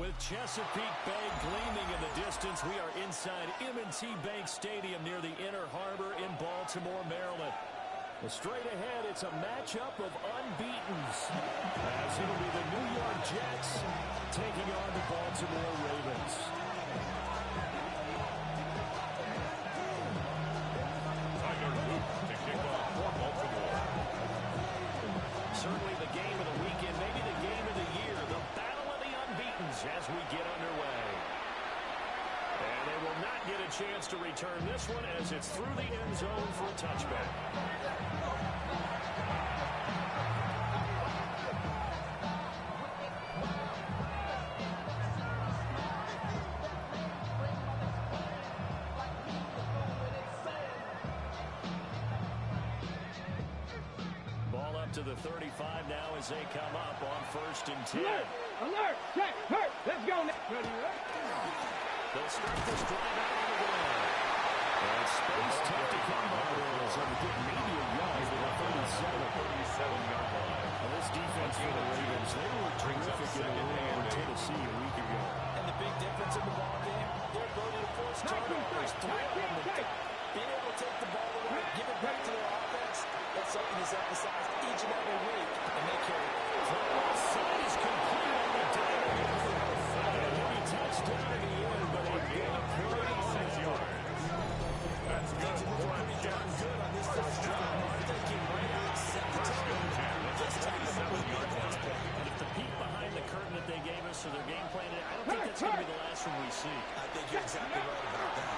With Chesapeake Bay gleaming in the distance, we are inside M&T Bank Stadium near the Inner Harbor in Baltimore, Maryland. Well, straight ahead, it's a matchup of unbeatens, as it'll be the New York Jets taking on the Baltimore Ravens. Certainly the game of the weekend, maybe the game of the year, the battle of the unbeatens as we get underway. And they will not get a chance to return this one as it's through the end zone for a touchback. To the 35 now as they come up on 1st and 10. Alert! Check! Hurt! Let's go now! They'll start this drive out on the ground. And space tough to come by. So we get maybe a yard to the 37-yard line. Well, this defense for the Ravens, they were terrific in the win in Tennessee a week ago. And the big difference in the ball game, their ability to force turnovers. 3 of them. Being able to take the ball away, give it back to their offense, that's something that's emphasized each and every week, and they carry it. The side is complete on the diamond. And he touchdown in the end, but a big 36 yards. That's good. Pretty darn good on this first drive. Taking right out, set the tone. Just taking the ball down. And if the peek behind the curtain that they gave us for their game plan, I don't think that's going to be the last one we see. I think you're exactly right about that.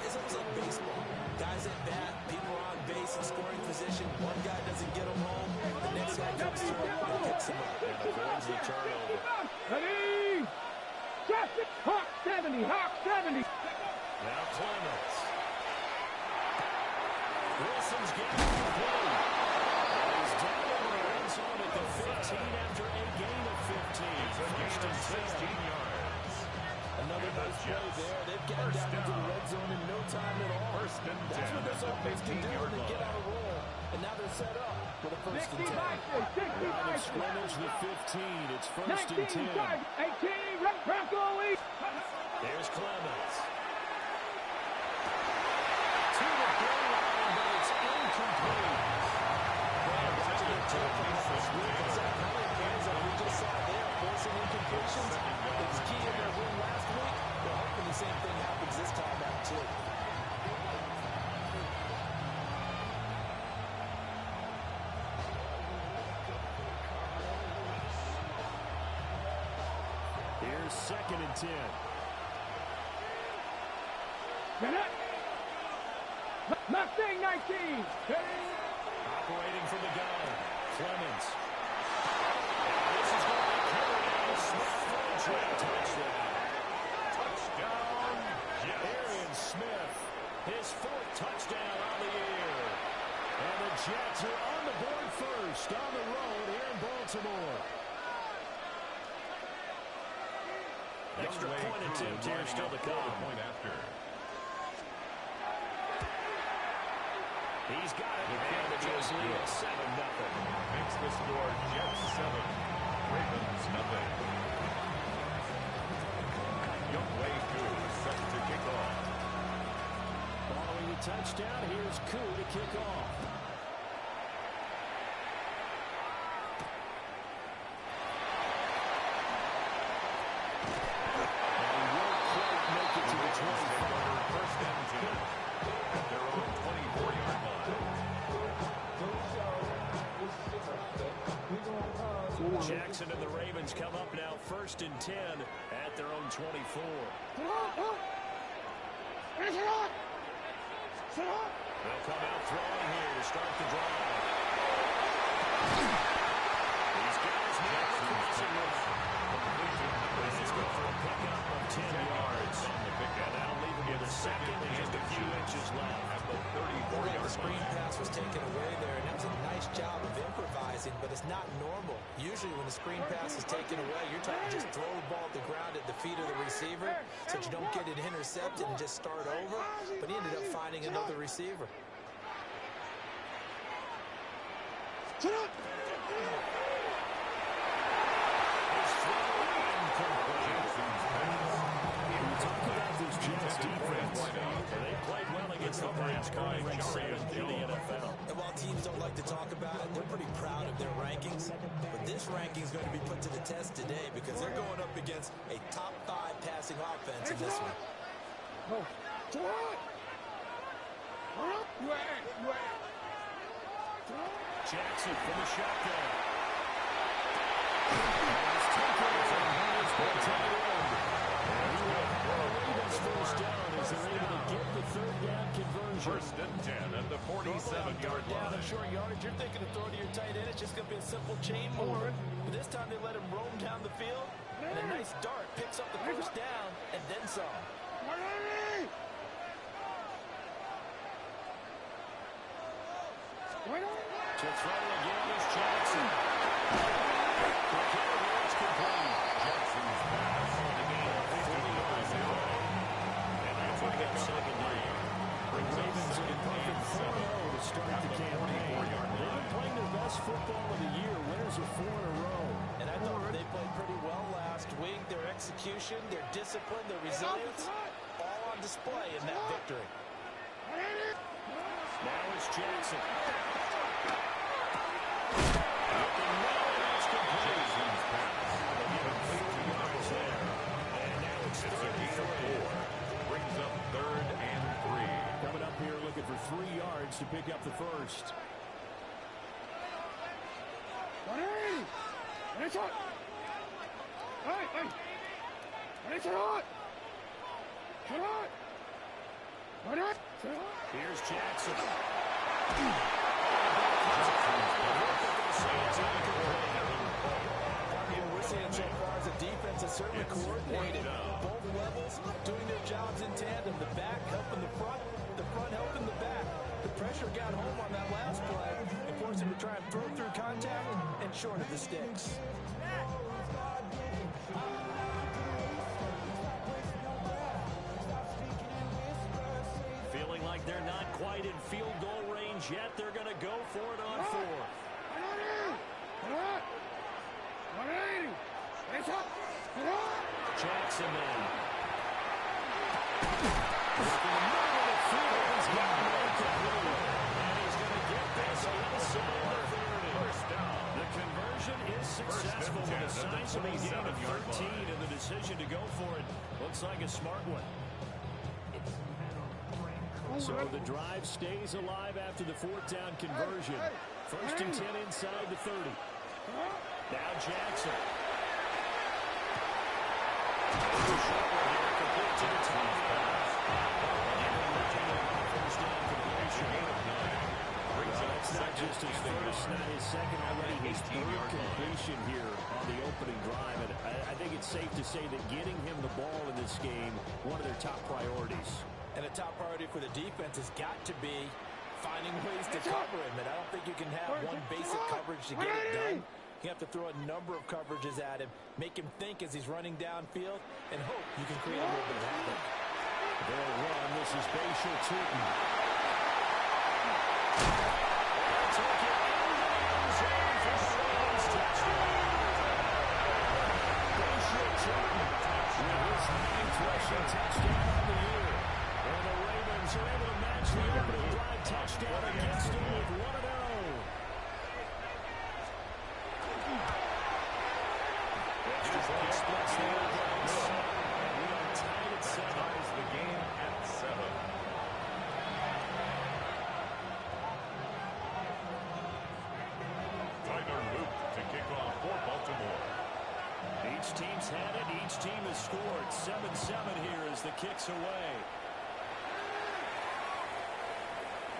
It's almost like baseball. Guys at bat, people are on base in scoring position. One guy doesn't get them home. The next guy comes through and picks him up. And avoids the turnover. Ready! Hawk 70! Hawk 70! Now Clements. Wilson's getting the play. He's down in the end zone at the 15 after a gain of 15. First and 16 yards. Another nice play there. They've gotten down into the red zone in no time at all. That's what this offense can do when they get on a roll. And now they're set up for the 1st and 10. Line of scrimmage, the 15. It's 1st and 10. 18, Bronco East. There's Clements. To the goal line, but it's incomplete. Well, right to the turnover. As we just saw there, forcing incompletions. It's key in their win last week. They're hoping the same thing happens this time out, too. Here's 2nd and 10. Mustang 19. Operating from the gun. Clements. This is going to be covered out. Smith for a track touchdown. Touchdown. Aaron Smith. His 4th touchdown on the year. And the Jets are on the board first on the road here in Baltimore. Extra point attempt here still to come. Point after. He's got it. And the Jets lead at 7-0. Makes the score Jets 7, Ravens nothing. Youngway Koo set to kick off. Following the touchdown, here's Koo to kick off. And will quite make it to the 25. 1st and 10 at their own 24-yard line. Jackson and the Ravens come up now 1st and 10 at their own 24. They'll come out throwing here to start the drive. These guys need a crossing run. Let's go for a pickup of 10 yards. And that'll leave him with a 2nd and just a few inches left. The screen pass was taken away there, and that was a nice nice job of improvising, but it's not normal. Usually when the screen pass is taken away, you're trying to just throw the ball at the ground at the feet of the receiver so that you don't get it intercepted and just start over. But he ended up finding another receiver. They played well against the Browns, going ranked 7th in the NFL. And while teams don't like to talk about it, they're pretty proud of their rankings. But this ranking is going to be put to the test today because they're going up against a top 5 passing offense in this one. Jackson from the shotgun. First down as they're able to get the third down conversion. 1st and 10 at the 47-yard Down line. in short yardage, you're thinking of throwing to your tight end. It's just going to be a simple chain mover. But this time they let him roam down the field, and a nice dart picks up the first down and then some. To throw again is Jackson. The carry is complete. Jackson's pass on the game. 40 yards away. And that's why they got second down. The Ravens in perfect 4-0 to start the campaign. They've been playing their best football of the year. Winners of 4 in a row. And I thought they played pretty well last week. Their execution, their discipline, their resilience, all on display in that victory. Now it's Jackson. Jackson's pass. They give him 50 yards there. And now it's It's a gain of 4. Brings up 3rd and 3. coming up here looking for 3 yards to pick up the first. Here's Jackson. We're seeing so far as the defense is certainly coordinated. Both levels doing their jobs in tandem. The back helping the front helping the back. The pressure got home on that last play and forced him to try and throw through contact and short of the sticks. Feeling like they're not quite in field goal range yet. They're going to go for it on 4. Jackson then. Working the middle of the field. He's got one complete. And he's going to get this inside the 30. First down. The conversion is successful with a sizable gain of 13 and the decision to go for it. Looks like a smart one. So the drive stays alive after the 4th down conversion. 1st and 10 inside the 30. Now Jackson. Complete to the top pass. First down completion. It's not just his first, not his second, already his 3rd completion here on the opening drive. And I think it's safe to say that getting him the ball in this game, one of their top priorities. And a top priority for the defense has got to be finding ways to cover him. And I don't think you can have one basic coverage to get it done. You have to throw a number of coverages at him, make him think as he's running downfield, and hope you can create a little bit of havoc. They'll run. This is Bashir Tootin. Touchdown on the year. And the Ravens are able to match the opening drive touchdown against them with 1 of their own. Extra point splits the offense. And we are tied at 7. Ties the game at 7. Tyler Luke to kick off for Baltimore. Each team's had it. Each team has scored. 7-7 here as the kick's away.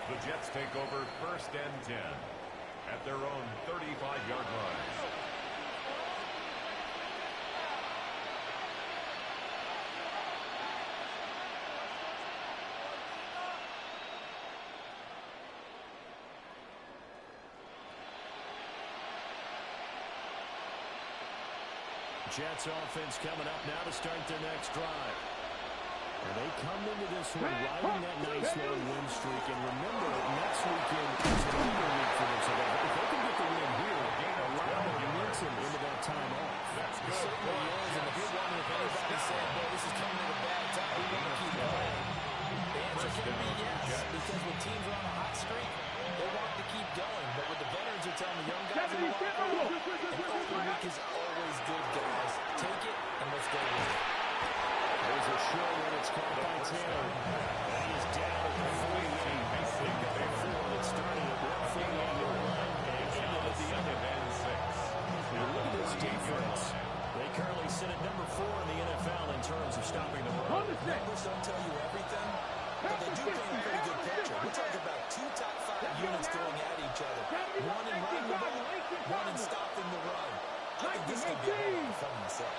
The Jets take over 1st and 10 at their own 35-yard line. Jets offense coming up now to start their next drive. And they come into this one riding that nice long win streak. And remember, next weekend is a bigger week for them. So if they can get the win here, a lot of momentum into that time off. That's good. It certainly is. And if you're wondering if anybody's saying, boy, this is coming at a bad time, we want to keep going, the answer can be yes. Because when teams are on a hot streak, they want to keep going. But what the veterans are telling the young guys in the locker room, an open week is always good, guys. Take it and let's go with it. There's a show when it's caught by Taylor. And he is down at the 48. They've got a four that started at 148 and ended at the other end 6. Now look at this defense. They currently sit at number 4 in the NFL in terms of stopping the run. Numbers don't tell you everything, but they do paint a pretty good picture. We're talking about 2 top 5 units going at each other. One in running the ball, one in stopping the run. I think this could be a whole lot of fun myself.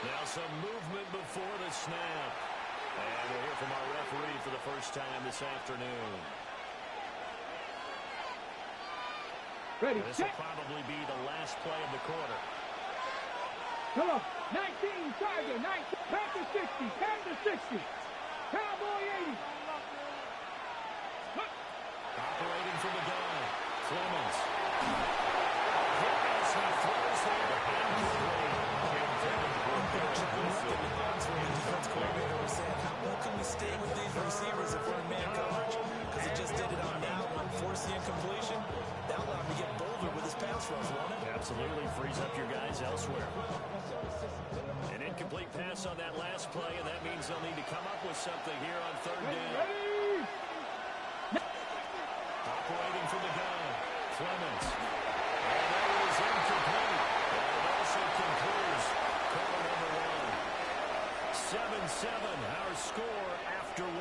Now some movement before the snap. And we'll hear from our referee for the first time this afternoon. Ready, This will probably be the last play of the quarter. come on. 19, Tiger, 19, Panther 60, Panther 60, Cowboy 80. Operating from the gun, Clemens. As he throws there, The defense coordinator was saying, how well can we stay with these receivers if we're in man coverage? Because he just did it on that one, force the incompletion. That allowed him to get bolder with his pass rush, won't it? Absolutely frees up your guys elsewhere. An incomplete pass on that last play, and that means they'll need to come up with something here on third down. Operating from the gun, Clemens. And that is incomplete. And it also concludes quarter number 1. 7-7, our score after 1.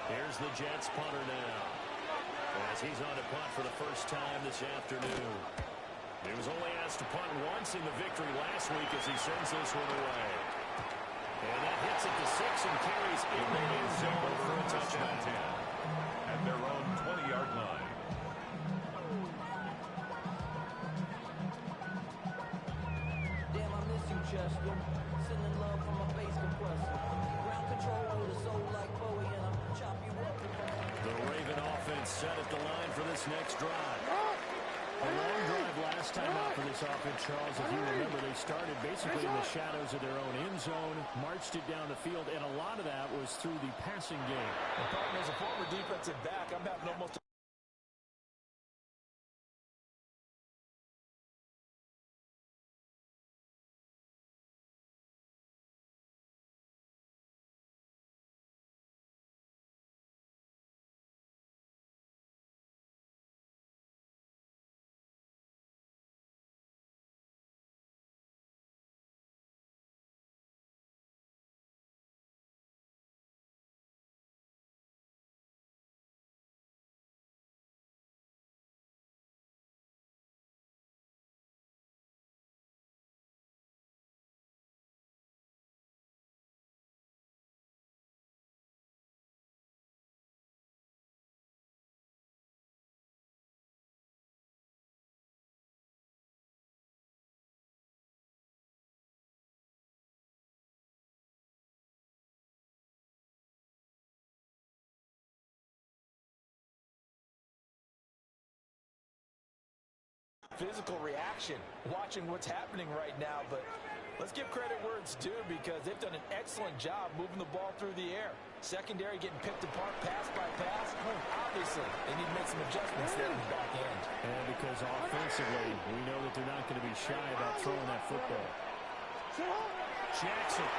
Here's the Jets punter now, as he's on to punt for the first time this afternoon. He was only asked to punt once in the victory last week as he sends this one away. And that hits at the 6 and carries in the end zone for a touchdown. 10 at their own 20-yard line. Damn, I miss you, Chester. Sending love from my bass compressor. Ground control with a soul like Bowie, and I'm chop you up. The Raven offense set at the line for this next drive. A long drive last time out for this offense, Charles. If you remember, they started basically in the shadows of their own end zone, marched it down the field, and a lot of that was through the passing game. And partner, as a former defensive back, I'm having almost physical reaction watching what's happening right now, but let's give credit where it's due because they've done an excellent job moving the ball through the air. Secondary getting picked apart pass by pass. Obviously, they need to make some adjustments there in the back end. And because offensively, we know that they're not going to be shy about throwing that football. Jackson.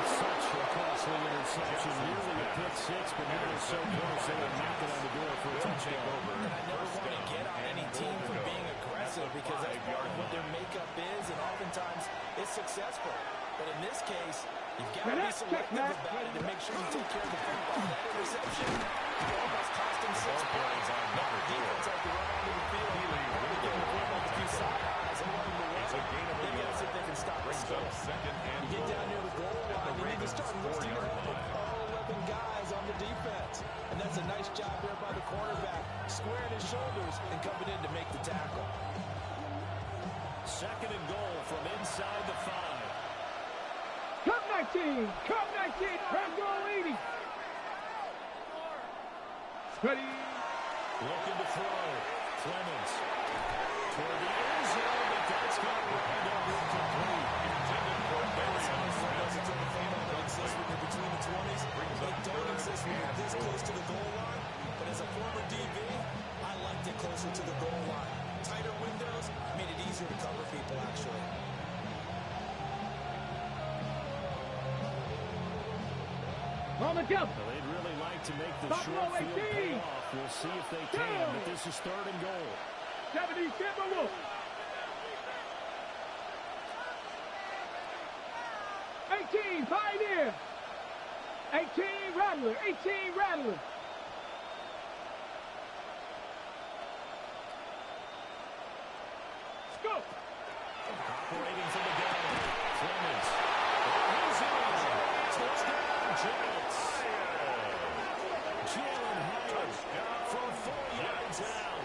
Such a costly interception, nearly a pick 6, but he was so close they would knock it on the door for a touchdown. And I never want to get on any team for being aggressive because that's part of what their makeup is, and oftentimes it's successful. But in this case, you've got to be selective about it and make sure you take care of the football. That interception almost cost him 6 points. Defense had to run on up second and You get down near the goal line, you need to start lifting Ravens' up 4-yard line. all 11 guys on the defense. And that's a nice job there by the cornerback, squaring his shoulders and coming in to make the tackle. Second and goal from inside the 5. Come 19. Come 19. Red goal 80. Ready. Looking to throw. Clemens. Toward the end zone, but that's got to wind up incomplete. Intended for Barry Doesn't throw the football, but insists when you're between the 20s. They don't insist when you're this close to the goal line. But as a former DB, I liked it closer to the goal line. Tighter windows made it easier to cover people, actually. On the jump. Well, they'd really like to make the Buffalo short field 18. pay off. We'll see if they can, but this is third and goal. 70 Timberwolves. 18 Pioneer. 18 Rattler. 18 Rattler. Scope. Operating from the gun. Clemens. He's in. Touchdown, Jets. Jalen Hyatt from 4 yards out.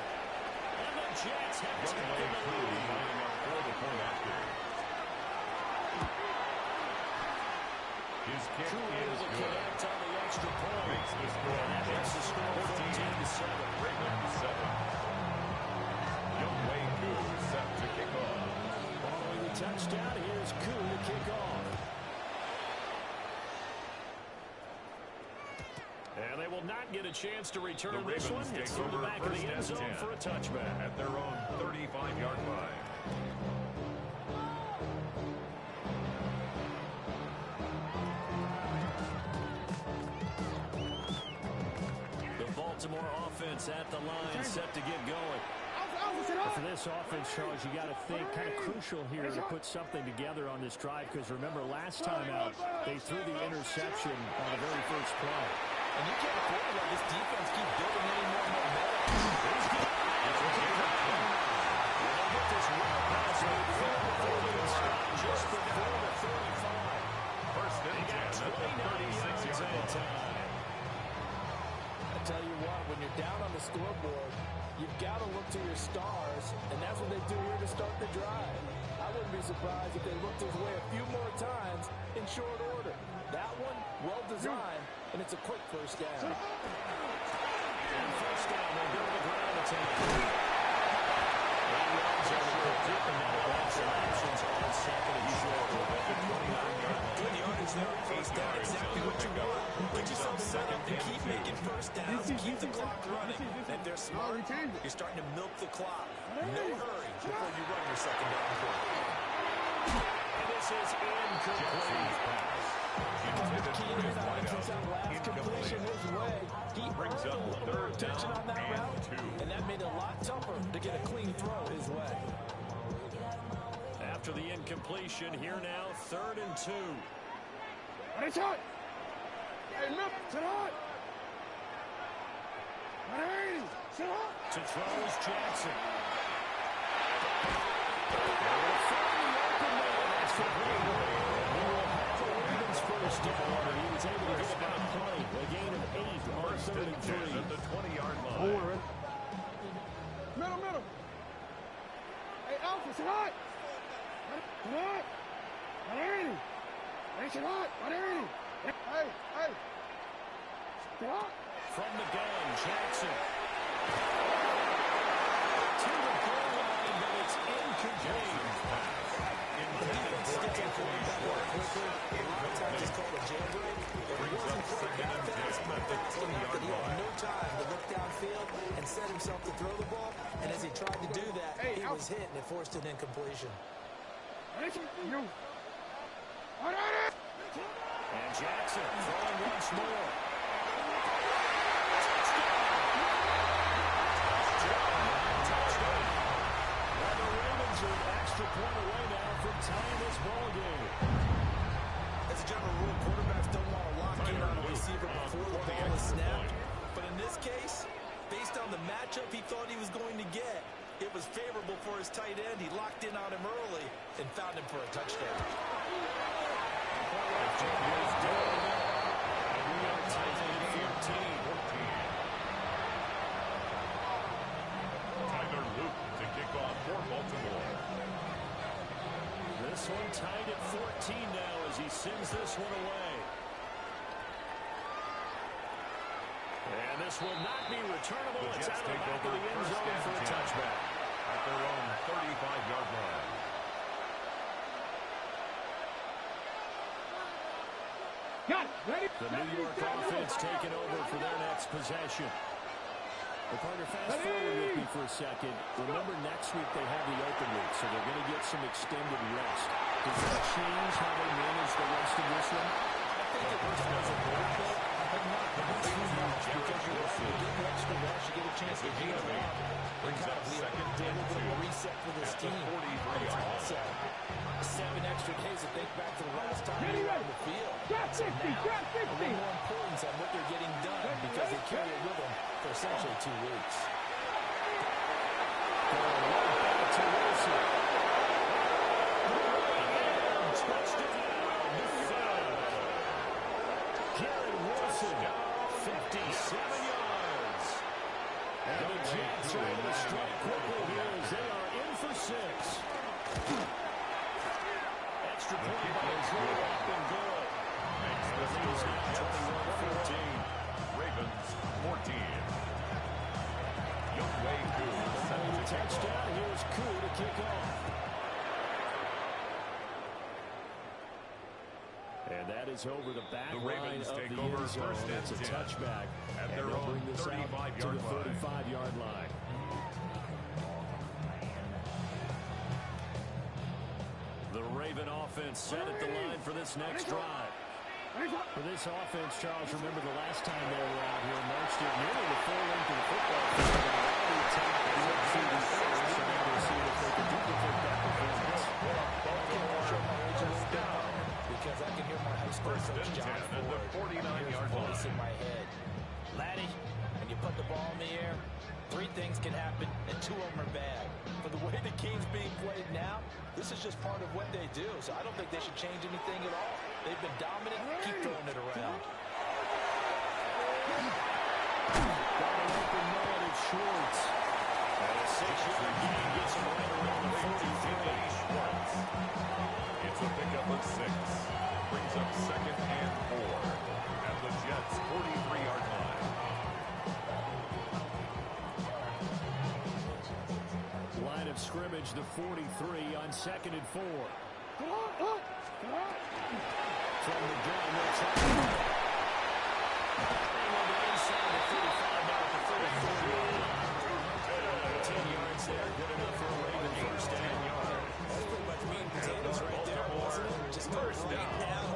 And the Jets have taken the lead. lining up for the point after. His kick is To good. connect on the extra point. Makes the score. And that makes the score 14-7. Ravens 7. Young Wei Koo set to kick off. Following the touchdown, here's Koo to kick off. And they will not get a chance to return The this one. Ravens It's take through the over back of the first end and zone 10 for a touchback. at their own 35-yard line. The Baltimore offense at the line, set to get going. For this offense, Charles, you got to think kind of crucial here to put something together on this drive, because remember last time out they threw the interception on the very first play. And you can't afford to let this defense keep building any more momentum. They'll get this well past midfield before they can stop just before the 35. First and 10 at the 36-yard line. I tell you what, when you're down on the scoreboard, you've got to look to your stars, and that's what they do here to start the drive. I wouldn't be surprised if they looked his way a few more times in short order. That one, well designed, and it's a quick first down. And first down, they'll go to the ground attack. Good yardage there on first down, exactly what you want. Get yourself set up and keep making first downs, keep the clock running. And if they're smart, you're starting to milk the clock. No hurry before you run your second down play. And this is incomplete. Key in and out since that last completion his way. He Brings up earned a little more third attention down on that and route, 2. and that made it a lot tougher to get a clean throw his way. After the incompletion, here now, 3rd and 2. It's hot. Hey, look, sit hot. Hey, sit hot. To throw is Jackson. They'll find the open man. That's for Green. He will have the Ravens first down, and he was able to get it back playing. A gain of 8 on First 3rd and and 10 3. at the 20-yard line. Middle. Hey, Alpha, sit hot. Sit hot. What are you? Hey, sit hot. What are you? Hey. Sit hot. From the gun, Jackson. To the goal line, but it's incomplete. The defense gets that quarterback out quickly. A lot of times it's called a jailbreak. It wasn't quite that fast, but the quarterback he had no time to look downfield and set himself to throw the ball. And as he tried to do that, he was hit and it forced an incompletion. And Jackson throwing once more. Touchdown. And the Ravens are an extra point away now from tying this ball game. As a general rule, quarterbacks don't want to lock in on a receiver before the ball is snapped. But in this case, based on the matchup he thought he was going to get, It was favorable for his tight end. He locked in on him early and found him for a touchdown. Tyler Luke to kick off for Baltimore. This one tied at 14 now as he sends this one away. And this will not be returnable. It's out of the back of the end zone for a touchback. At their own 35-yard line. Got it. Ready? The New York offense taking over for their next possession. Well, partner, fast forward with me for a second. Remember, next week they have the open week, so they're going to get some extended rest. Does that change how they manage the rest of this one? I think it was a little bit, but not the big huge. Because you're getting extra rest, you get a chance to get around. Brings up second A little bit of a 2 reset for this at the team. 43-yard line. Also, 7 extra days to think back to the last time they were on the field. Got 50. Got A little 50. more importance on what they're getting done because they carry it with them for essentially 2 weeks. Back to Wilson. Garrett Wilson, 57 yards. And the Jets are able to strike quickly here as they are in for 6. Extra point by Drew up and good. Makes the score 21-14. Ravens 14. Youngway Koo set to kick Touchdown. off. Here's Koo to kick off. And that is over the back The line Ravens of take the over end zone. first and It's a 10 touchback. at And their they'll own bring this out to 35-yard the line. 35-yard line. The Raven offense set at the line for this next drive. For this offense, Charles, remember the last time they were out here, marched it nearly the full length of the football field. And a lot of the attack went through the air, so now we'll see if they can duplicate that performance. Because I can hear my high school First coach and John 10 at the Ford. 49-yard voice in line. my head. Laddie, when you put the ball in the air, 3 things can happen, and 2 of them are bad. For the way the game's being played now, this is just part of what they do. So I don't think they should change anything at all. They've been dominant. Keep throwing it around. Got an open man at Schwartz. And a 6-yard gain gets him right around the 43. Schwartz. It's a pickup of 6. Brings up second and 4 at the Jets' 43-yard line. Line of scrimmage, the 43 on 2nd and 4. Come on. Come on. From the gun, that's on the inside, the 35, now at the 34. 10 yards there, good enough for a Raven first down. That's pretty much meat and potatoes right there, wasn't it? Just go right down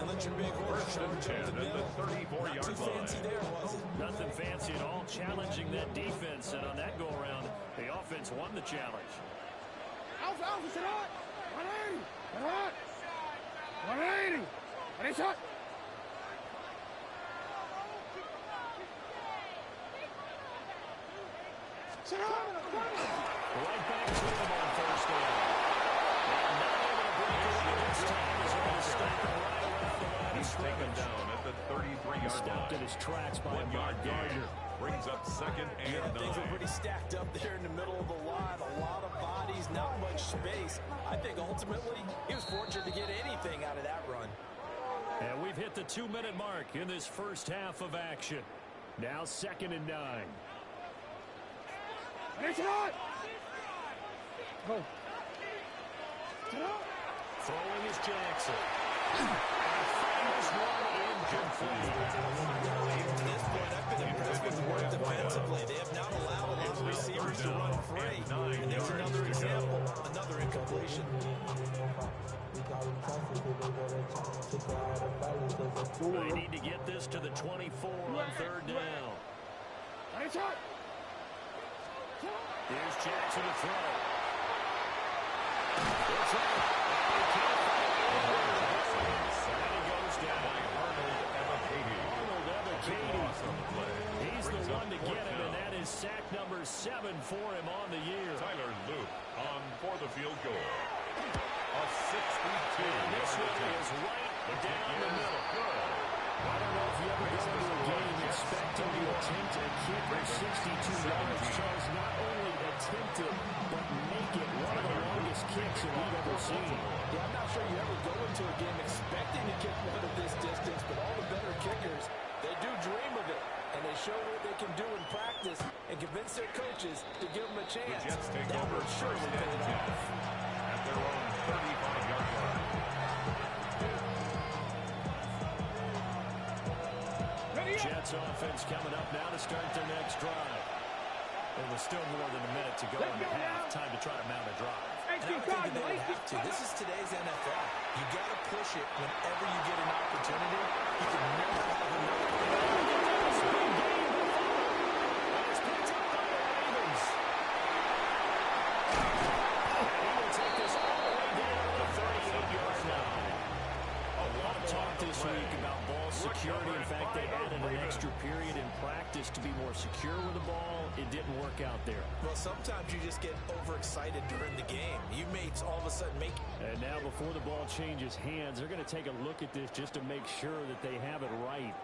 and let your big horse First and 10 at the 34-yard Not too fancy line. there, was it? Nothing fancy at all, challenging that defense, and on that go-around, the offense won the challenge. Alpha, sit out. 180. Sit out. 180. Ready, shot. Sit out. Right back to him on first down. And not able to break away this time as they're going to stop him right around the line of He's taken scrimmage. down at the 33-yard Stopped in line. his tracks by 1 yard Mark gain. Gardner. Brings up second and Yeah, things were 9. pretty stacked up there in the middle of the line. A lot of bodies, not much space. I think ultimately he was fortunate to get anything out of that run. And we've hit the 2-minute mark in this first half of action. Now 2nd and 9. Ready, shot. Go. Sit out. Throwing is Jackson. This one incomplete. To this point, I've been impressed with the work defensively. They have not allowed a lot of receivers to run free. And there's another example, another incompletion. They need to get this to the 24 on 3rd down. Ready, shot. Here's Jackson to throw. It's out. And he goes down. Arnold Ebiketie. Arnold Big Ebiketie. loss on the play. He's he's the brings up one to fourth get him, and down. that is sack number 7 for him on the year. Tyler Luke on for the field goal. A 62. And this one is right down the middle. Good. I don't know if you ever go into a game expecting to attempt a kick of 62 yards. Charles, not only attempt it, but make it one of the longest kicks that we've ever seen. Yeah, I'm not sure you ever go into a game expecting to kick one of this distance, but all the better kickers, they do dream of it. And they show what they can do in practice and convince their coaches to give them a The chance. Jets take That over will surely first pay and it 10 off. at their own 35-yard line. Jets offense coming up now to start their next drive. Well, there's still more than a minute to go in the half. Time to try to mount a drive. And I don't think that they would have to. This is today's NFL. You got to push it whenever you get an opportunity. You can never have enough. It's picked up by the Ravens. He will take this all the way down to the 38-yard line. A lot of talk this week about ball security. In fact, they added an extra period in practice to be more secure with the ball. It didn't work out there. Well, sometimes you just get overexcited during the game. You may all of a sudden make... And now before the ball changes hands, they're going to take a look at this just to make sure that they have it right.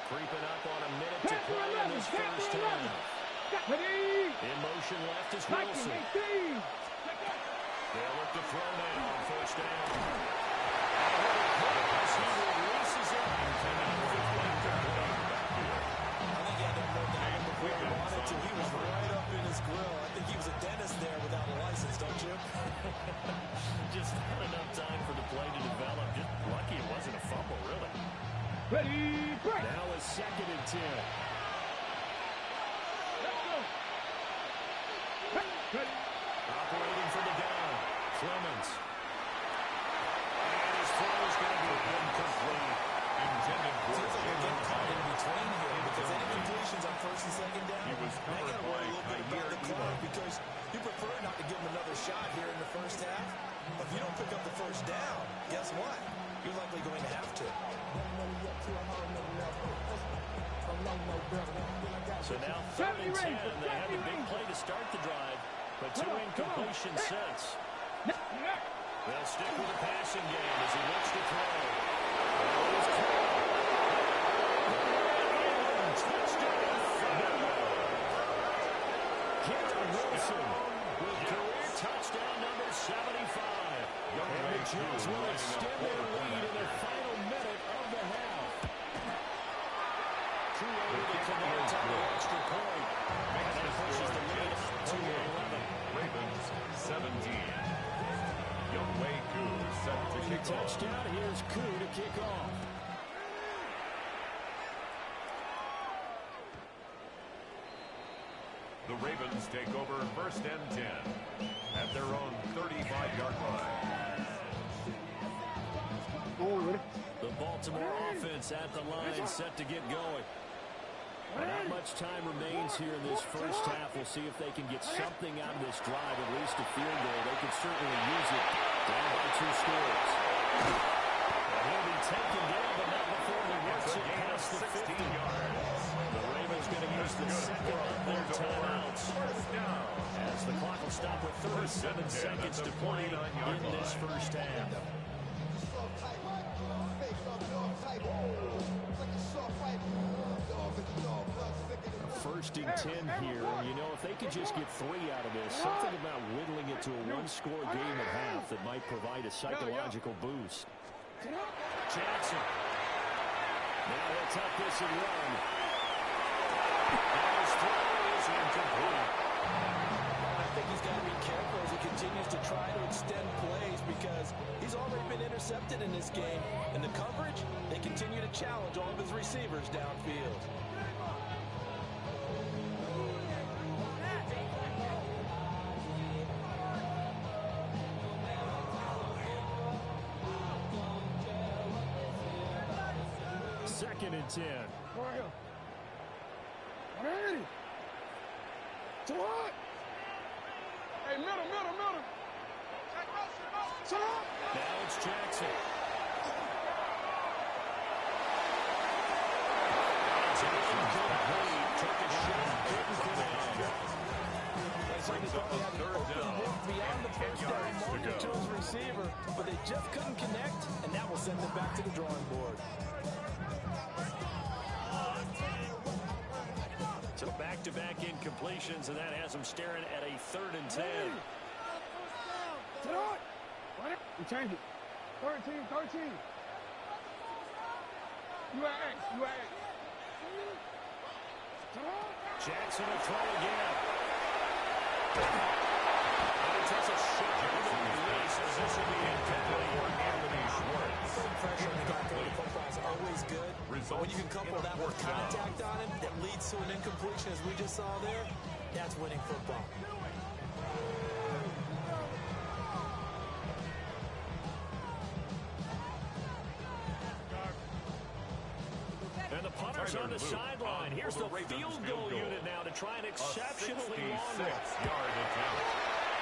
Creeping up on a minute to play in this first half. In motion left is Wilson. They'll look to throw now on first down. As he releases it. I think he had that more down before he wanted to. He was right up in his grill. I think he was a dentist there without a license, don't you? Just not enough time for the play to develop. Just lucky it wasn't a fumble, really. Ready, break. Now it's 2nd and 10. Operating for the down. Clemens. And his throw is going to be incomplete. Intended for Seems like we're getting caught in between here because any completions on first and second down, He was I covered got to worry a by little bit about the Jair clock Elam. because you prefer not to give him another shot here in the first half. But if you don't pick up the first down, guess what? You're likely going to have to. So now 3rd and 10. They had the big play to start the drive, but 2 incompletions since. They'll stick with the passing game as he looks to throw. Garrett Wilson with career touchdown number 75. And the Jets will extend their lead in the final minute of the half. 2 over to convert on the extra point. And that pushes the lead up to 11. Ravens 17. Youngway Koo set to kick off. Touchdown. Here's Koo to kick off. The Ravens take over 1st and 10 at their own 35-yard line. The Baltimore offense at the line, set to get going. Not much time remains here in this first half. We'll see if they can get something out of this drive, at least a field goal. They could certainly use it. Down by 2 scores. And he'll be taken down, but not before he works it past the 50. The Ravens going to use the second of their timeouts. As the clock will stop with 37 seconds to play in this first half. First and 10 here. You know, if they could just get 3 out of this, something about whittling it to a 1-score game at half that might provide a psychological boost. Jackson. Now he'll tuck this and run. And his throw is incomplete. I think he's got to be careful as he continues to try to extend plays because he's already been intercepted in this game. And the coverage, they continue to challenge all of his receivers downfield. 2nd and 10. Right here. 180. To what? Hey, middle. Shut up. Now it's Jackson. Took a shot, couldn't connect. Brings up a third down. Beyond the first down yards to marker go. to his receiver, but they just couldn't connect, and that will send them back to the drawing board. So back-to-back incompletions, and that has them staring at a 3rd and 10. Shut up. We change it. 13. You at X. Shut up. Jackson will throw again. And he takes a shot on the release. This will be incomplete. Anthony Schwartz. Pressure on the guy throwing the football is always good. But when you can couple that with contact on him that leads to an incompletion, as we just saw there, that's winning football. And the punter's on the sideline. Here's the field goal unit now to try an exceptionally long one. 66-yard attempt.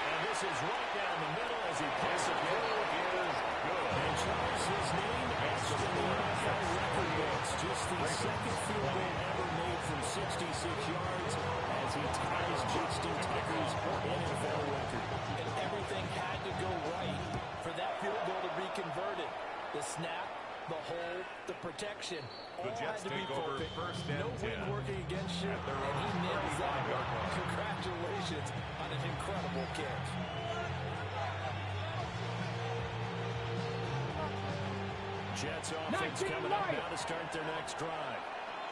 And this is right down the middle as he puts it through. And Charles, his name etched in the NFL record books. Just the 2nd field goal ever made from 66 yards as he ties Justin Tucker's NFL record. And everything had to go right for that field goal to be converted. The snap, the hold, the protection, all Jets had to be take over perfect. first and No 10 wind working against you, at their and he own nails that 35-yard one. line. Congratulations on an incredible catch. Jets offense coming up now to start their next drive.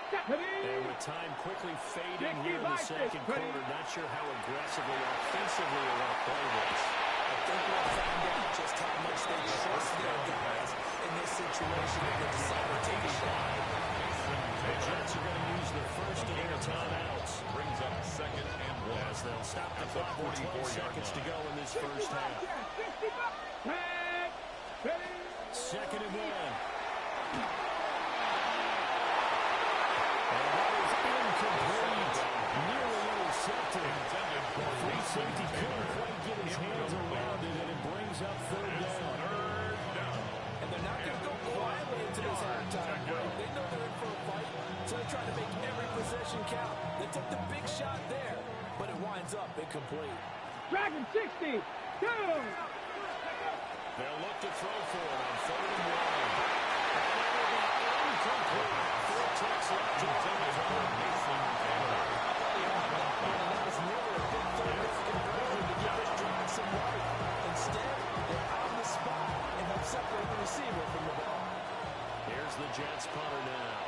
And with time quickly fading here in the 2nd quarter, not sure how aggressively, offensively they want to play this. I think we'll find out just how much they trust their guys in this situation if they decide to take a shot. The Jets are going to use the first of their timeouts. Brings up 2nd and 1. As they'll stop the clock with 12 seconds to go in this first half. 2nd and 1. And that is incomplete. Nearly intercepted. Free safety couldn't quite get his hands around it, and it brings up 3rd down. And they're not going to go quietly into this halftime break. They know they're in for a fight, so they're trying to make every possession count. They took the big shot there, but it winds up incomplete. Dragon 60. Go. They'll look to throw for it on 3rd and 1. And that will be incomplete. 4 ticks left to go. Mason Taylor. That was nearly a big third conversion to give this drive some life. Instead, they're on the spot and help separate the receiver from the ball. Here's the Jets punter now,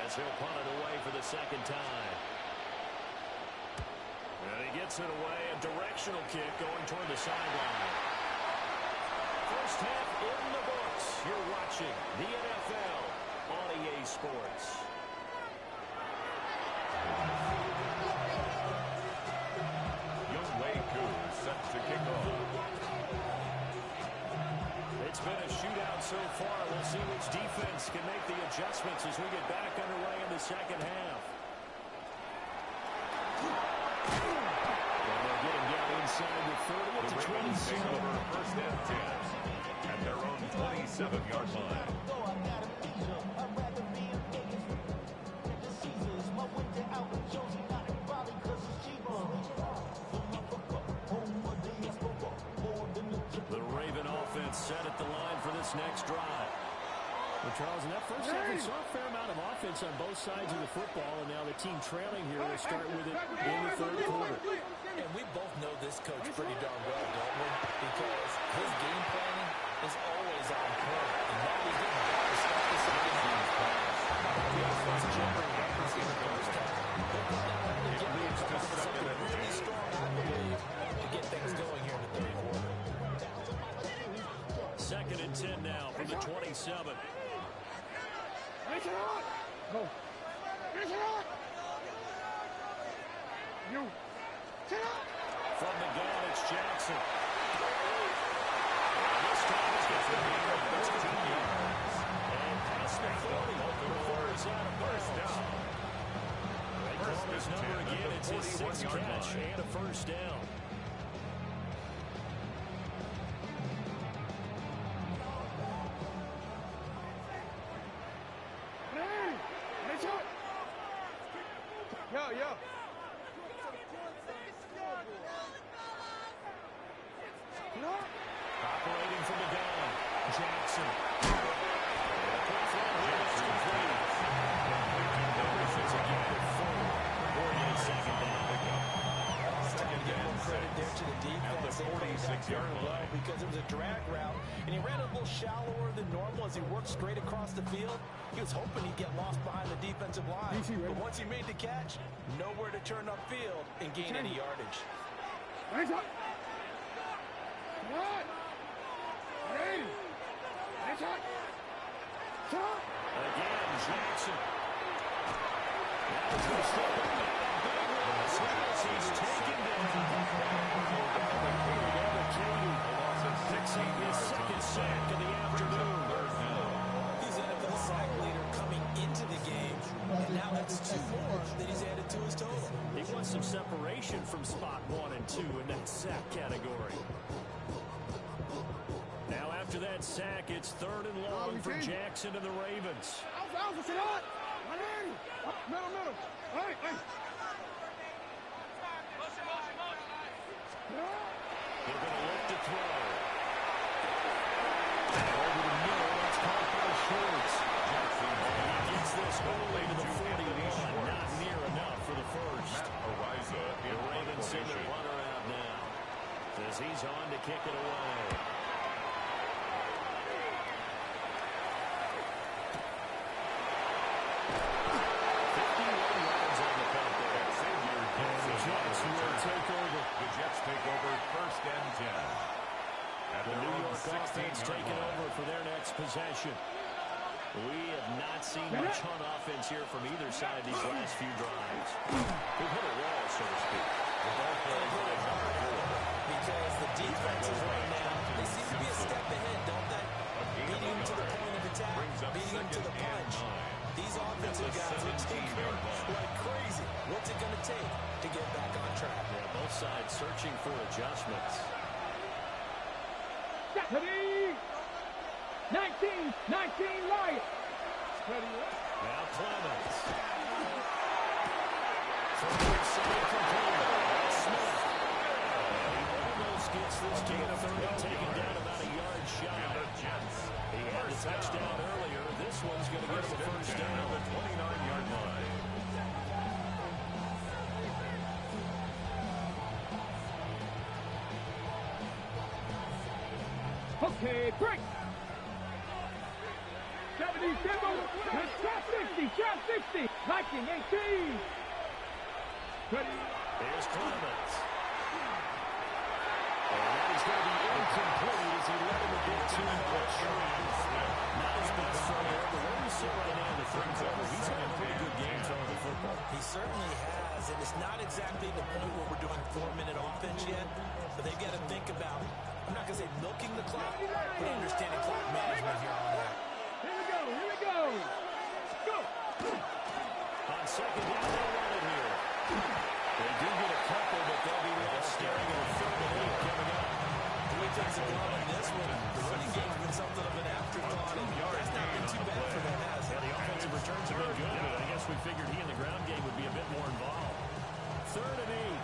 as he'll punt it away for the 2nd time. And he gets it away, a directional kick going toward the sideline. First half in the books. You're watching the NFL on EA Sports. Youngwei Koo set to kick off. It's been a shootout so far. We'll see which defense can make the adjustments as we get back underway in the 2nd half. And they'll get him down inside the 30 at The the Ravens take 27. over 1st and 10 at their own 27-yard line. The Raven offense set at the line for this next drive. Well, Charles, in that first half, we saw a fair amount of offense on both sides of the football, and now the team trailing here will start with it in the 3rd quarter. And we both know this coach pretty darn well, don't we? Because his game planning is always on point. And now he's getting back to start this again. The offense generated efforts in the first half. They'll put that on the leads to something 2nd and really 10. strong, I believe, to get things going here in the 3rd quarter. 2nd and 10 now from the 27. Go. You. From the gun, it's Jackson. And this time he's got the gain of 13 yards. And past the 40. nice catch and a first down. Yo. Operating from the gun, Jackson. Credit there to the defense. They played that very well because it was a drag route, and he ran a little shallower than normal as he worked straight across the field. He was hoping he'd get lost behind the defensive line, but once he made the catch, nowhere to turn upfield and gain any yardage. Again, Jackson. He's taken down. Fixing his second sack of the afternoon. He's added for the sack leader coming into the game, and now that's 2 more that he's added to his total. He wants some separation from spot 1 and 2 in that sack category. Now after that sack, it's 3rd and long for Jackson and the Ravens. Middle. Hey. They're going to look to throw. Over the middle, that's caught by Schwartz. He gets this early to the 41, not near enough for the first. The Ravens send their runner out now, as he's on to kick it away. The Jets take over 1st and 10. The New York offense taking over for their next possession. We have not seen much on offense here from either side these last few drives. We've hit a wall, so to speak. Because the defenses right now, they seem to be a step ahead, don't they? Beating him to the point of attack, beating him to the punch. These offensive guys are tinkering like crazy. What's it going to take to get back on track? Yeah, both sides searching for adjustments. 19 Lions. Now Clemens. From the side complete. Smith. He almost gets this to the 30, taken down about a yard shy. He had a touchdown earlier. This one's going to get him a first down at the 29-yard line. Okay, break. 70, trap 60. Viking 18. There's Clemens. And that is going to be incomplete as he led him a bit too much. Not his best throw there, but where you sit right now in the third quarter, he's had a pretty good game throwing the football. He certainly has, and it's not exactly the point where we're doing 4-minute offense yet, but they've got to think about, I'm not going to say milking the clock, but understanding clock management here on that. Here we go. Go. On second down, they'll run it here. They do get a couple, but they'll be left staring at a 3rd and 8 coming up. The way things have gone on this one, the running game's been something of an afterthought, and that's not been too bad for them, has it? The offensive returns have been good, but I guess we figured he in the ground game would be a bit more involved. 3rd and 8.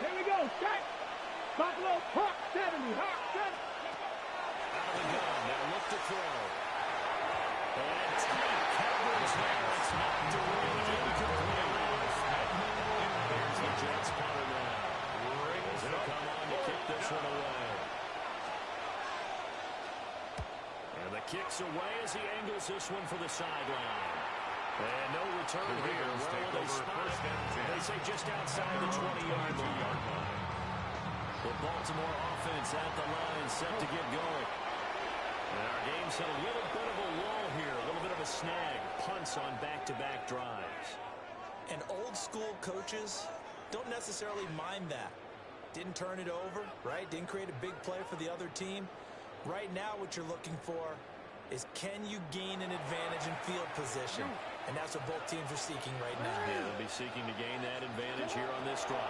Here we go. Check. Buffalo Hawk 70. Hawk 70. Out of the gun. They'll look to throw. And tight coverage there. It's not Durant incomplete. There's the Jets punter now. They'll come on to kick this one away. And the kick's away as he angles this one for the sideline. And no return here. Well, they spot it. They say just outside the 20-yard line. The Baltimore offense at the line, set to get going. And our game's hit a little bit of a wall here, a little bit of a snag. Punts on back-to-back drives. And old-school coaches don't necessarily mind that. Didn't turn it over, right? Didn't create a big play for the other team. Right now what you're looking for is, can you gain an advantage in field position? And that's what both teams are seeking right now. Yeah, they'll be seeking to gain that advantage here on this drive.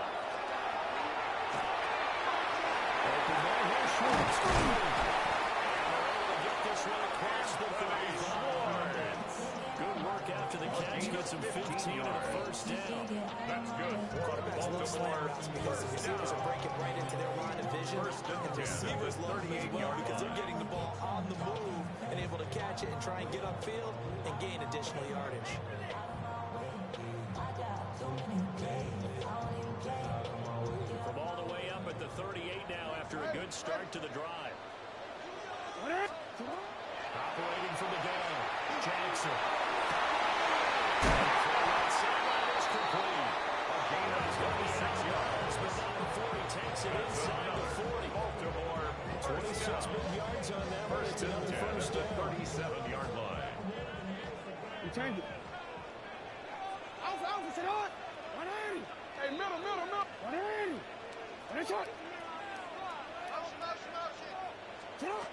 Open man here, Schwartz. And they're able to get this one across the 35. Good work after the catch. Gets him 15 and a first down. That's good. Quarterbacks love slant routes because the receivers are breaking right into their line of vision. And the receivers love them as well because they're getting the ball on the move and able to catch it and try and get upfield and gain additional yardage. From all the way up at the 38 now after a good start to the drive. Operating from the gun, Jackson. Sideline is complete. A gain of 26 yards, but not before he takes it inside the 40. Baltimore, 26 big yards on that one. It's another first down. 37-yard line. You change it. Alpha, sit on. 180. Hey, middle. 180. And it's on. Sit on.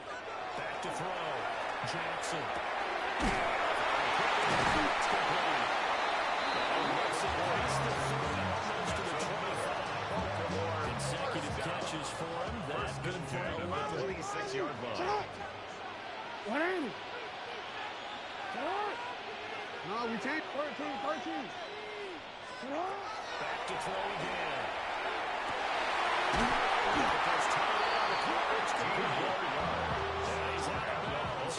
Back to throw. Jackson. Consecutive catches for him. That's good for him. 26-yard line. 180. Sit on. No, we change 13. Sit on. Back to throw again.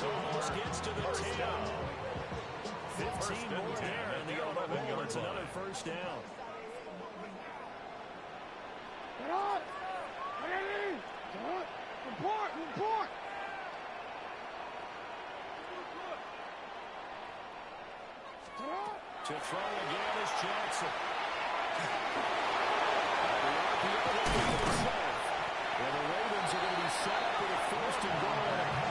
Almost gets to the 10. 15 more there, and the overall, it's another first down. Get on! Get on! Report! Get on! To throw again is Jackson. Well, the Ravens are going to be set up with a first and goal.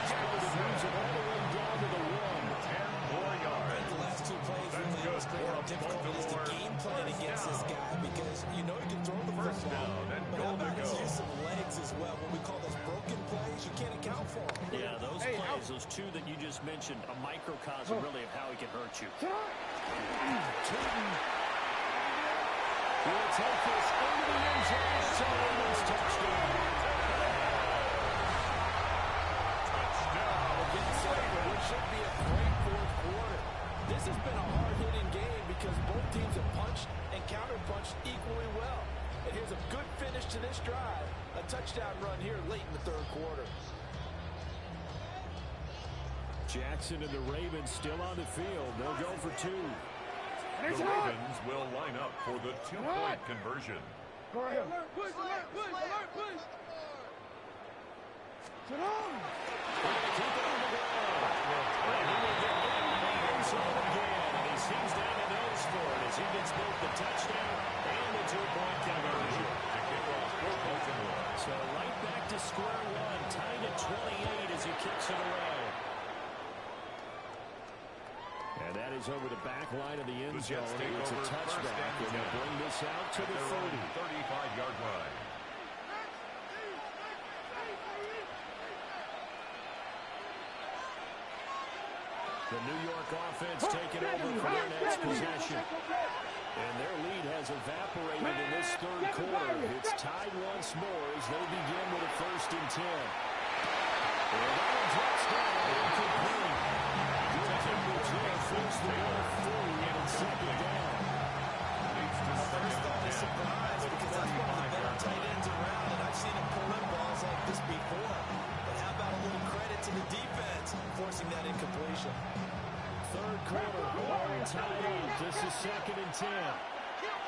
It moves it all the way down to the 1. 10 more yards. The last two plays really illustrate how difficult it is to game plan against this guy because you know he can throw the football. But how about his use of legs as well? What we call those broken plays, you can't account for them. Yeah, those plays, those two that you just mentioned, a microcosm really of how he can hurt you. Tootin will take this into the end zone. It's a Ravens touchdown. It should be a great fourth quarter. This has been a hard-hitting game because both teams have punched and counter-punched equally well. And here's a good finish to this drive. A touchdown run here late in the third quarter. Jackson and the Ravens still on the field. They'll go for 2. The Ravens will line up for the 2-point conversion. Go ahead. Push. Sit on. Keep it on the ground. And he will get in the end zone again. And he seems to have a nose for it as he gets both the touchdown and the 2-point conversion. To kick off 4 points and 1. So right back to square one, tied at 28 as he kicks it away. And that is over the back line of the end zone. It's a touchback, and they'll bring this out to the 30. 35-yard line. The New York offense taking over for their next possession. And their lead has evaporated in this third quarter. It's tied once more as they begin with a 1st and 10. And that one's touchdown, incomplete. Flips the ball through, and it's 2nd down. First thought is surprise because that's one of the better tight ends around, and I've seen him pull in balls like this before. But how about a little credit to the defense forcing that incompletion? Third quarter, all tied up. This is 2nd and 10.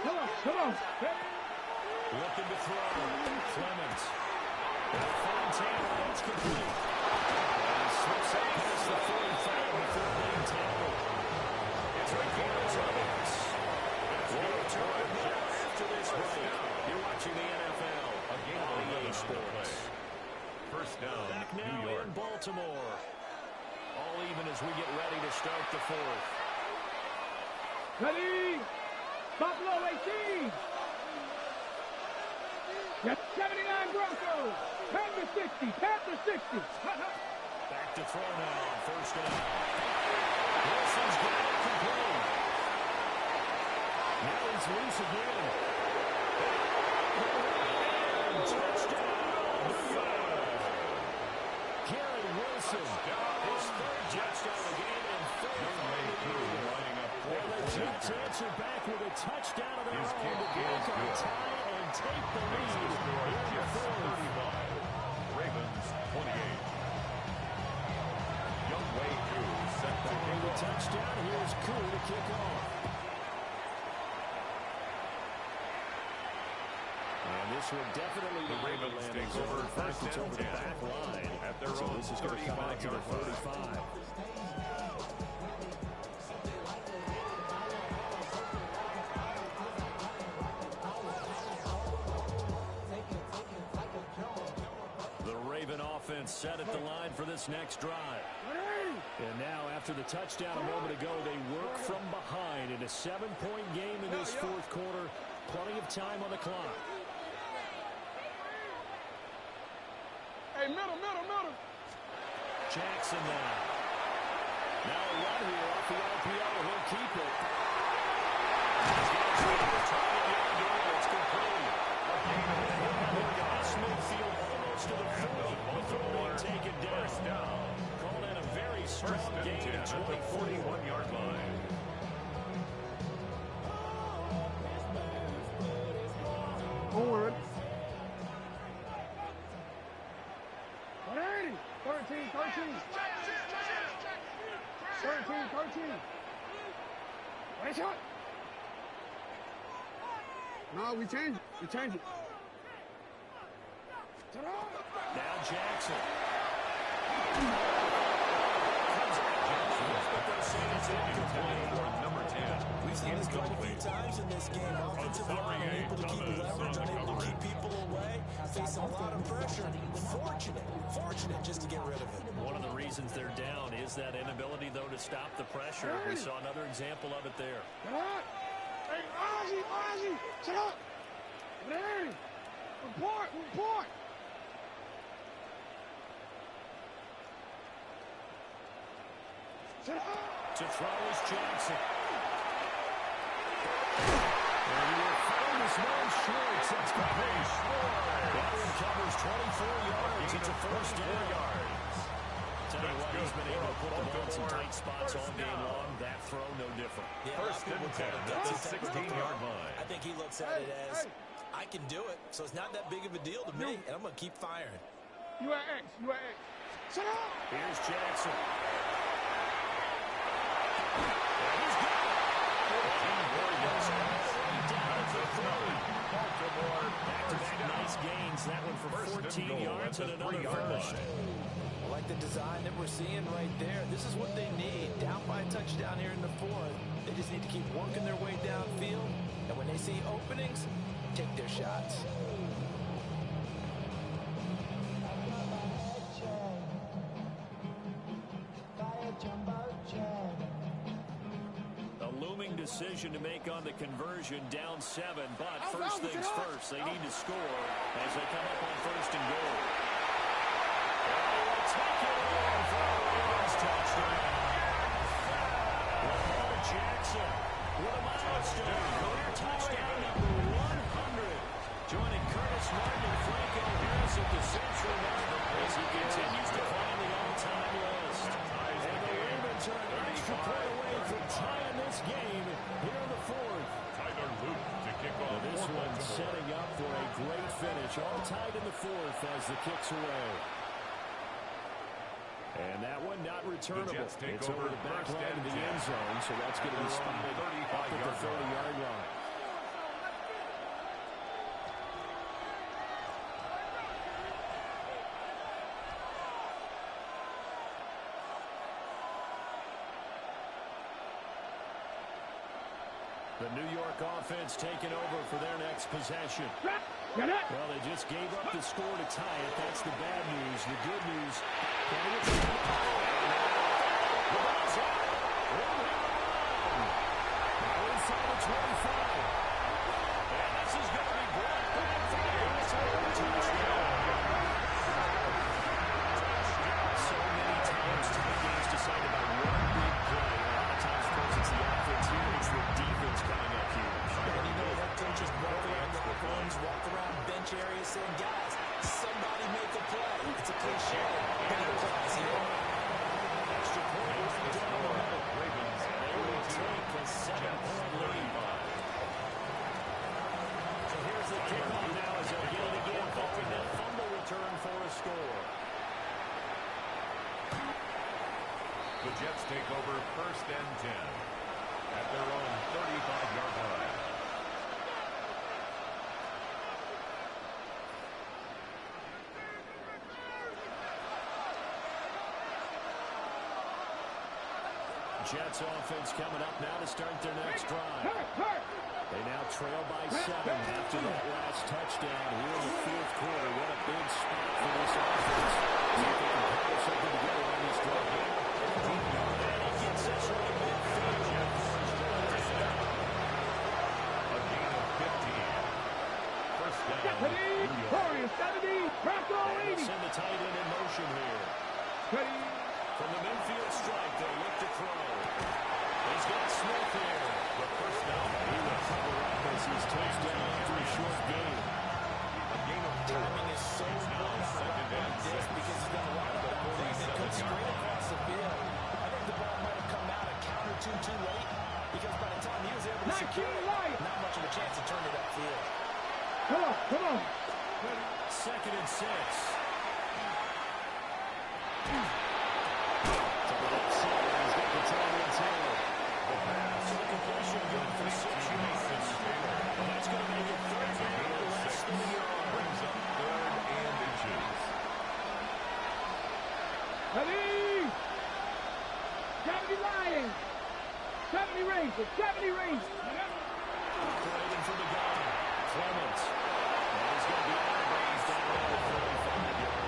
Come on. Looking to throw. Clemens. Fontana, that's complete. And slips up past the 45 before being tackled. It's right here as Roberts. We'll return more after this break. You're watching the NFL on EA Sports. First down, Back New now York. in Baltimore. All even as we get ready to start the 4th. Ready? Buffalo 18. Yes, 79 Broncos. Panther 60. Back to throw now. 1st down. Wilson's got it complete. Now he's loose again. Garrett Wilson. His third touchdown of the game and third. Well, the Jets answer back with a touchdown of their own to break on a tie and take the lead in the fourth. Ravens 28. Young Wei Koo set to kick The off. touchdown. Here's Koo to kick off. And this would definitely The Ravens take over first it's and over the 10 back line. at their So own this is going to come out to the 35-yard line. 35. The Raven offense set at the line for this next drive. And now, after the touchdown a moment ago, they work from behind in a 7-point game in this fourth quarter. Plenty of time on the clock. Hey, middle. Jackson now. Now a run here off the RPO. He'll keep it. It's complete. Across midfield, almost to the 40. Both of them taken down. Called in a very strong game at 41-yard line. Forward. 180. 13. 13. Right shot. No, we change it. Now Jackson. Number 10. We've seen this quite a few times in this game. Offensive line unable to keep leverage, unable to keep people away, facing a lot of pressure. Fortunate just to get rid of it. One of the reasons they're down is that inability, though, to stop the pressure. We saw another example of it there. Come on. Hey, Ozzy, shut up. 180. Report. Shut up. To throw is Jackson. And he will find his man Schwartz. That's complete. That one covers 24 yards. It's a first down. Tell you what, he's been able to put the ball in some tight spots all game long. That throw, no different. Yeah, First and 10 at the 16-yard line. I think he looks at it as, I can do it, so it's not that big of a deal to me, and I'm going to keep firing. You at X. Shut up. Here's Jackson. Back-to-back nice gains. That one for 14 yards and another first. I like the design that we're seeing right there. This is what they need. Down by a touchdown here in the fourth. They just need to keep working their way downfield. And when they see openings, take their shots. A looming decision to make on the conversion, down 7. But first things first, they need to score as they come up on first and goal. Take it away for a Ravens touchdown. Lamar Jackson with a milestone career touchdown number 100. Joining Curtis Martin and Franco Harris at the central mark as he continues to climb the all-time list. And the Ravens are an extra point away from tying this game here in the fourth. Tyler Luke to kick off. This one setting up for a great finish. All tied in the fourth as the kick's away. And that one not returnable. It's over the back line of the end zone, so that's going to be spotted up at the 30-yard line. The New York offense taking over for their next possession. Well, they just gave up the score to tie it. That's the bad news. The good news, now inside the 25. And this is going to be brought back for the touchdown. So many times tie games decided by one big play. A lot of times, of course, it's the offense here. It's the defense coming up huge. The Jets take over 1st and 10 at their own 35-yard line. Jets offense coming up now to start their next drive. They now trail by 7 after that last touchdown here in the 4th quarter. What a big spot for this offense. See if they can put something together on this drive. And he gets this right midfield. A gain of 15. 1st down. And they'll send the tight end in motion here. From the midfield strike, they'll look to throw. He's got Smith here. The 1st down. He will cover up as he's touchdown after a short game. A gain of 4. Timing is so good on this because he's going to line up that thing that comes straight across the field. I think the ball might have come out a count or two too late because by the time he was able to secure it, not much of a chance to turn it upfield. Come on. 2nd and 6. Ready! 70 Lions! 70 Rangers! 70 Rangers! Operating from the gun. Clemens. And he's going to be out of bounds down around the 45-yard line.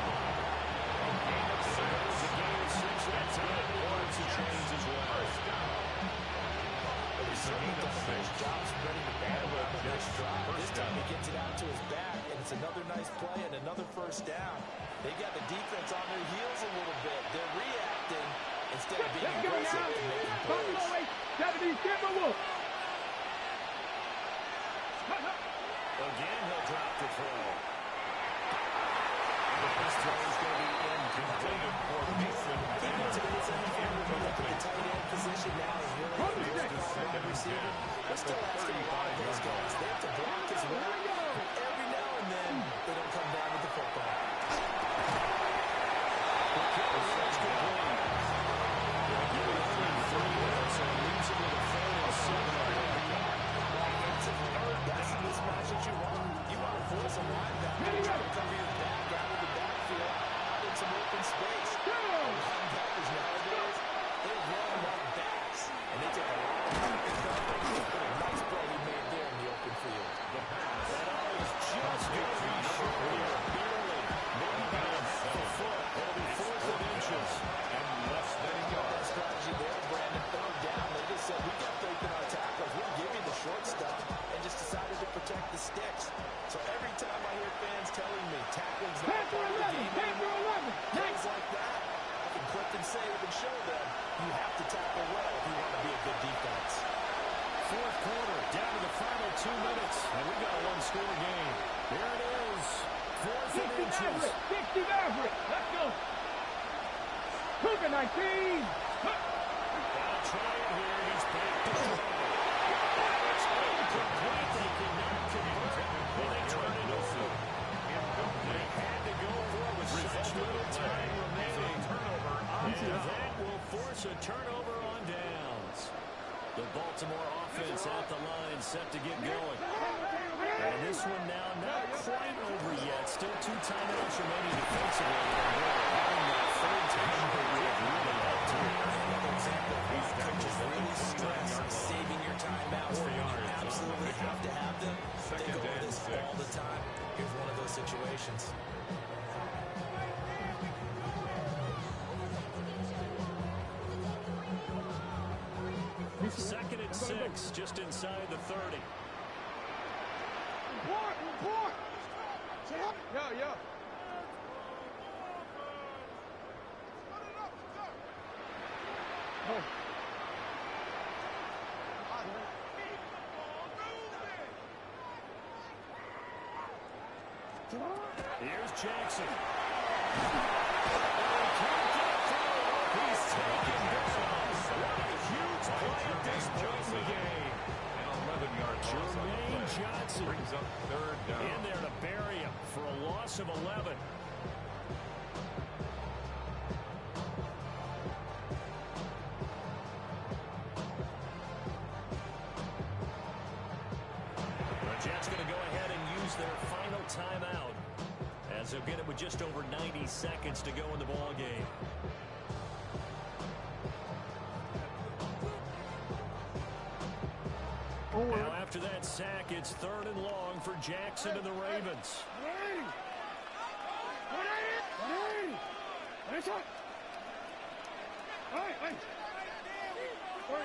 It's a gain of 6 that time. Warrants a change as well. He's certainly done a nice job spreading the ball around the next drive. This time he gets it out to his back, and it's another nice play and another 1st down. They got the defense on their heels a little bit. They're reacting instead of being aggressive and making plays. 70 Timberwolves! Again, he'll drop the throw. This throw is going to be incomplete for Mason. Even today's NFL, when you look at the tight end position now, is really close to the wide receiver. They're still asking a lot of those guys. They have to block as well. Every now and then, they don't come down with the football. That's the mismatch that you want. You want to force a linebacker to try to cover your back out of the backfield, out in some open space. Linebackers nowadays, they run like backs, and they take a lot of time to cover. What a nice play he made there in the open field. The pass. That is just going to be short here. Barely. Maybe by a foot. It'll be 4th and inches. And less than a yard. That strategy there, Brandon. 3rd down. They just said, we got faith in our tackles. We'll give you the short stuff, and just decided to protect the sticks. So every time I hear fans telling me tackling's not a part of the game anymore, things like that, I can clip and save and show them you have to tackle well if you want to be a good defense. 4th quarter, down to the final 2 minutes, and we got a one-score game. Here it is, 4th and inches. 60 Maverick! Let's go! Cougar 19! They'll try it here, he's back to throw. It's incomplete, they could not convert, and they turn it over. They had to go for it with such little time remaining. And that will force a turnover on downs. The Baltimore offense at the line, set to get going. And this one now not quite over yet. Still 2 timeouts remaining defensively. Having that 3rd timeout would have really helped here. Another example of why coaches really stress saving your timeouts when you absolutely have to have them. They go over this all the time. Here's one of those situations. 2nd and 6, just inside the 30. Report! Yeah. Oh. Here's Jackson. He's taken this one. What a huge play at this point in the game. An 11-yard loss on the Jermaine play. Johnson Brings up 3rd down. in there to bury him for a loss of 11. with just over 90 seconds to go in the ball game. Now after that sack, it's 3rd and long for Jackson and the Ravens.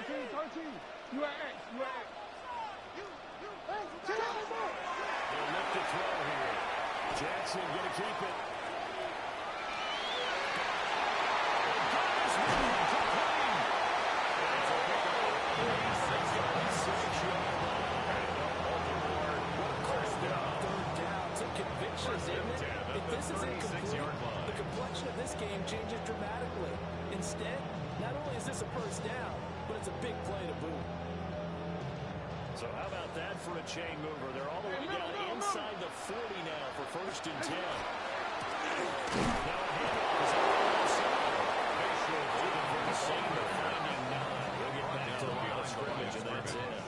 13. You are X. They'll look to throw here. Jackson going to keep it. If this is incomplete, the complexion of this game changes dramatically. Instead, not only is this a first down, but it's a big play to boot. So how about that for a chain mover? They're all the way down inside the 40 now for 1st and 10. Now a handoff is on the outside. Bayshore looking for the same, but finding none. They'll get back to the line of scrimmage, and that's it.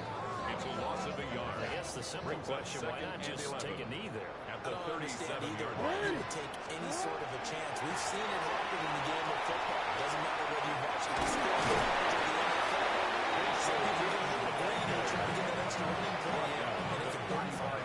It's a loss of a yard. I guess the simple question, why not just take a knee there? At the 37-yard Why line. you would take any sort of a chance? We've seen it happen in the game of football. It doesn't matter whether you watch the NFL or the NFL. So if you're going to move a green, you're trying to get that extra running play in, and it can backfire.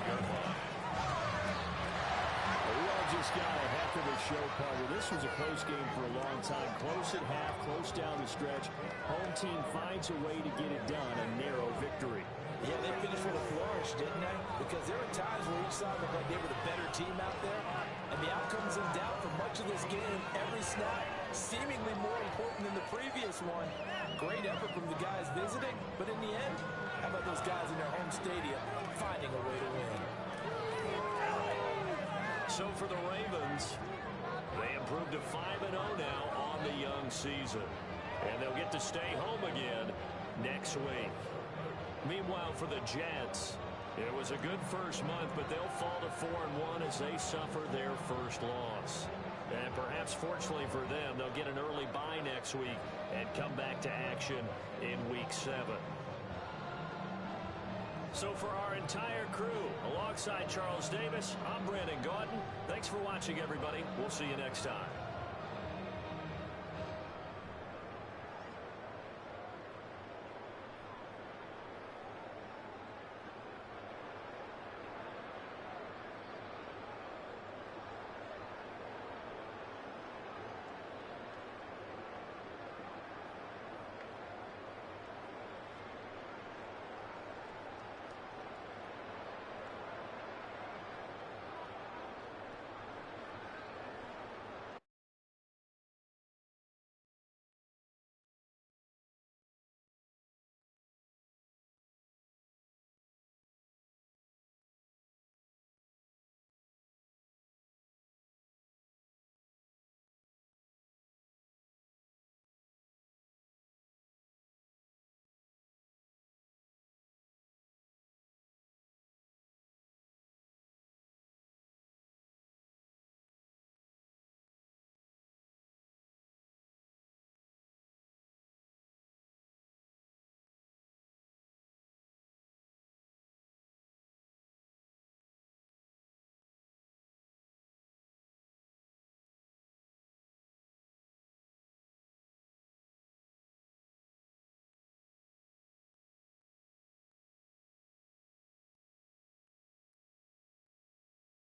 We all just got a heck of a show, Parker. This was a close game for a long time. Close at half, close down the stretch. Home team finds a way to get it done. A narrow victory. Yeah, they finished with a flourish, didn't they? Because there were times where each side looked like they were the better team out there. And the outcome's in doubt for much of this game. Every snap seemingly more important than the previous one. Great effort from the guys visiting. But in the end, how about those guys in their home stadium finding a way to win? So for the Ravens, they improved to 5-0 now on the young season. And they'll get to stay home again next week. Meanwhile, for the Jets, it was a good first month, but they'll fall to 4-1 as they suffer their first loss. And perhaps fortunately for them, they'll get an early bye next week and come back to action in Week 7. So for our entire crew, alongside Charles Davis, I'm Brandon Gaudin. Thanks for watching, everybody. We'll see you next time.